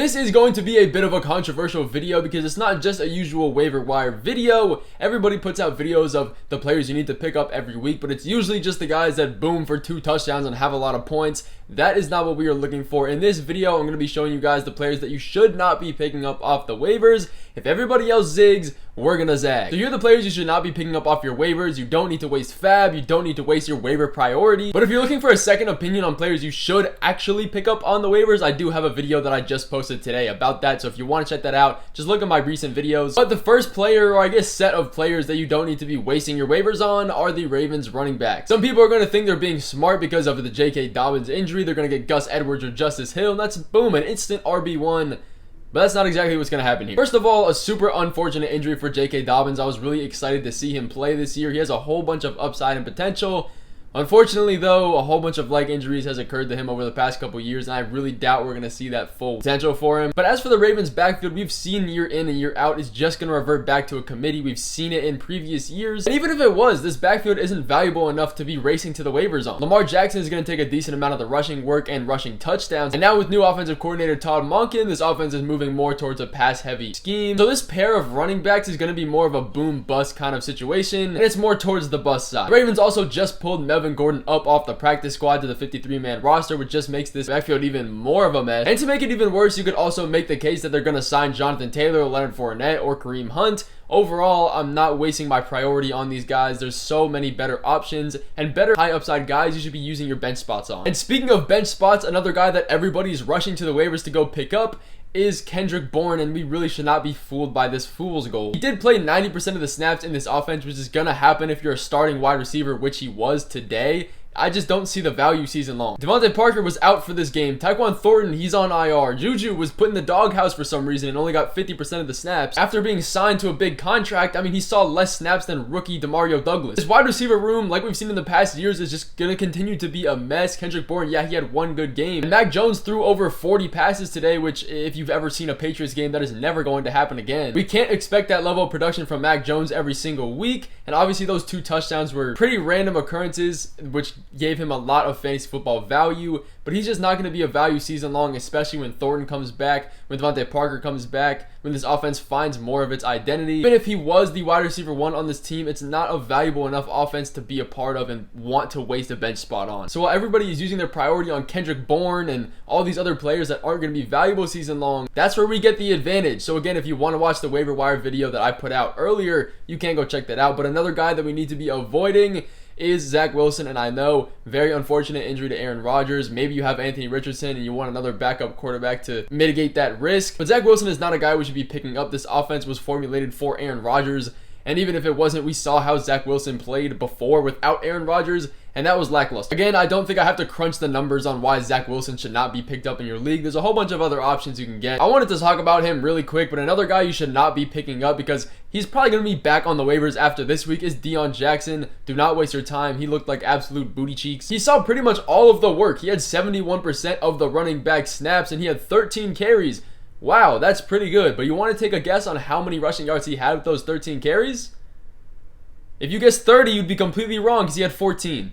This is going to be a bit of a controversial video because it's not just a usual waiver wire video. Everybody puts out videos of the players you need to pick up every week, but it's usually just the guys that boom for 2 touchdowns and have a lot of points. That is not what we are looking for. In this video, I'm going to be showing you guys the players that you should not be picking up off the waivers. If everybody else zigs, we're going to zag. So here are the players you should not be picking up off your waivers. You don't need to waste fab. You don't need to waste your waiver priority. But if you're looking for a second opinion on players you should actually pick up on the waivers, I do have a video that I just posted today about that. So if you want to check that out, just look at my recent videos. But the first player, or I guess set of players that you don't need to be wasting your waivers on, are the Ravens running backs. Some people are going to think they're being smart because of the J.K. Dobbins injury. They're going to get Gus Edwards or Justice Hill, and that's boom, an instant RB1. But that's not exactly what's going to happen here. First of all, a super unfortunate injury for J.K. Dobbins. I was really excited to see him play this year. He has a whole bunch of upside and potential. Unfortunately, though, a whole bunch of leg injuries has occurred to him over the past couple years, and I really doubt we're going to see that full potential for him. But as for the Ravens backfield, we've seen year in and year out, it's just going to revert back to a committee. We've seen it in previous years. And even if it was, this backfield isn't valuable enough to be racing to the waivers on. Lamar Jackson is going to take a decent amount of the rushing work and rushing touchdowns. And now with new offensive coordinator Todd Monken, this offense is moving more towards a pass-heavy scheme. So this pair of running backs is going to be more of a boom-bust kind of situation, and it's more towards the bust side. The Ravens also just pulled Melvin Gordon up off the practice squad to the 53-man roster, which just makes this backfield even more of a mess. And to make it even worse, you could also make the case that they're going to sign Jonathan Taylor, Leonard Fournette, or Kareem Hunt. Overall, I'm not wasting my priority on these guys. There's so many better options and better high upside guys you should be using your bench spots on. And speaking of bench spots, another guy that everybody's rushing to the waivers to go pick up is Kendrick Bourne, and we really should not be fooled by this fool's gold. He did play 90% of the snaps in this offense, which is going to happen if you're a starting wide receiver, which he was today. I just don't see the value season long. Devontae Parker was out for this game. Tyquan Thornton, he's on IR. Juju was put in the doghouse for some reason and only got 50% of the snaps. After being signed to a big contract, I mean, he saw less snaps than rookie Demario Douglas. This wide receiver room, like we've seen in the past years, is just going to continue to be a mess. Kendrick Bourne, yeah, he had one good game. And Mac Jones threw over 40 passes today, which if you've ever seen a Patriots game, that is never going to happen again. We can't expect that level of production from Mac Jones every single week. And obviously those 2 touchdowns were pretty random occurrences, which gave him a lot of fantasy football value, but he's just not going to be a value season long, especially when Thornton comes back, when Devontae Parker comes back, when this offense finds more of its identity. Even if he was the wide receiver 1 on this team, it's not a valuable enough offense to be a part of and want to waste a bench spot on. So while everybody is using their priority on Kendrick Bourne and all these other players that aren't going to be valuable season long, that's where we get the advantage. So again, if you want to watch the waiver wire video that I put out earlier, you can go check that out. But another guy that we need to be avoiding is Zach Wilson, and I know, very unfortunate injury to Aaron Rodgers. Maybe you have Anthony Richardson and you want another backup quarterback to mitigate that risk, but Zach Wilson is not a guy we should be picking up. This offense was formulated for Aaron Rodgers, and even if it wasn't, we saw how Zach Wilson played before without Aaron Rodgers, and that was lackluster. Again, I don't think I have to crunch the numbers on why Zach Wilson should not be picked up in your league. There's a whole bunch of other options you can get. I wanted to talk about him really quick, but another guy you should not be picking up because he's probably going to be back on the waivers after this week is Deon Jackson. Do not waste your time. He looked like absolute booty cheeks. He saw pretty much all of the work. He had 71% of the running back snaps, and he had 13 carries. Wow, that's pretty good. But you want to take a guess on how many rushing yards he had with those 13 carries? If you guessed 30, you'd be completely wrong because he had 14.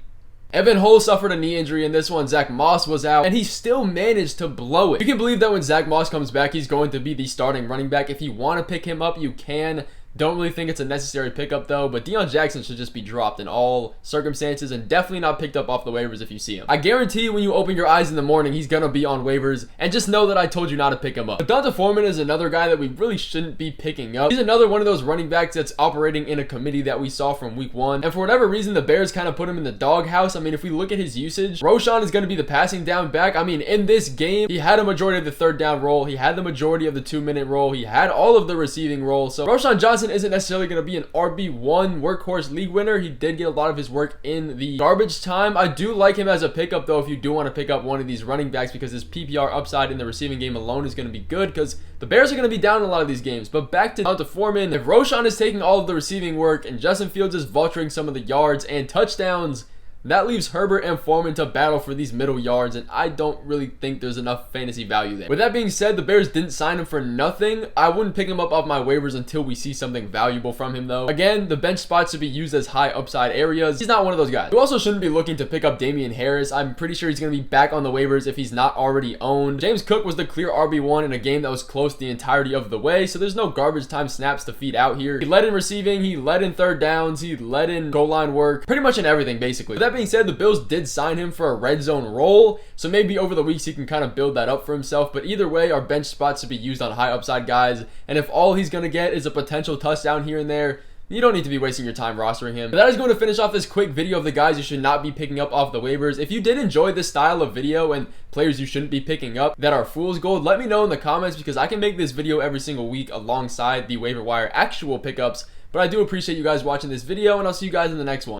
Evan Hull suffered a knee injury in this one. Zach Moss was out, and he still managed to blow it. You can believe that when Zach Moss comes back, he's going to be the starting running back. If you want to pick him up, you can. Don't really think it's a necessary pickup though, but Deon Jackson should just be dropped in all circumstances and definitely not picked up off the waivers if you see him. I guarantee when you open your eyes in the morning, he's going to be on waivers, and just know that I told you not to pick him up. But Donta Foreman is another guy that we really shouldn't be picking up. He's another one of those running backs that's operating in a committee that we saw from week 1, and for whatever reason, the Bears kind of put him in the doghouse. I mean, if we look at his usage, Roschon is going to be the passing down back. I mean, in this game, he had a majority of the 3rd down role, he had the majority of the 2-minute role, he had all of the receiving role, so Roschon Johnson isn't necessarily going to be an RB1 workhorse league winner. He did get a lot of his work in the garbage time. I do like him as a pickup though if you do want to pick up one of these running backs because his PPR upside in the receiving game alone is going to be good because the Bears are going to be down in a lot of these games. But back to Donta Foreman, if Roschon is taking all of the receiving work and Justin Fields is vulturing some of the yards and touchdowns, that leaves Herbert and Foreman to battle for these middle yards, and I don't really think there's enough fantasy value there. With that being said, the Bears didn't sign him for nothing. I wouldn't pick him up off my waivers until we see something valuable from him though. Again, the bench spots should be used as high upside areas. He's not one of those guys. You also shouldn't be looking to pick up Damien Harris. I'm pretty sure he's going to be back on the waivers if he's not already owned. James Cook was the clear RB1 in a game that was close the entirety of the way, so there's no garbage time snaps to feed out here. He led in receiving, he led in third downs, he led in goal line work, pretty much in everything basically. With that being said, the Bills did sign him for a red zone role, so maybe over the weeks he can kind of build that up for himself, but either way, our bench spots should be used on high upside guys, and if all he's going to get is a potential touchdown here and there, you don't need to be wasting your time rostering him. But that is going to finish off this quick video of the guys you should not be picking up off the waivers. If you did enjoy this style of video and players you shouldn't be picking up that are fool's gold, let me know in the comments because I can make this video every single week alongside the waiver wire actual pickups. But I do appreciate you guys watching this video, and I'll see you guys in the next one.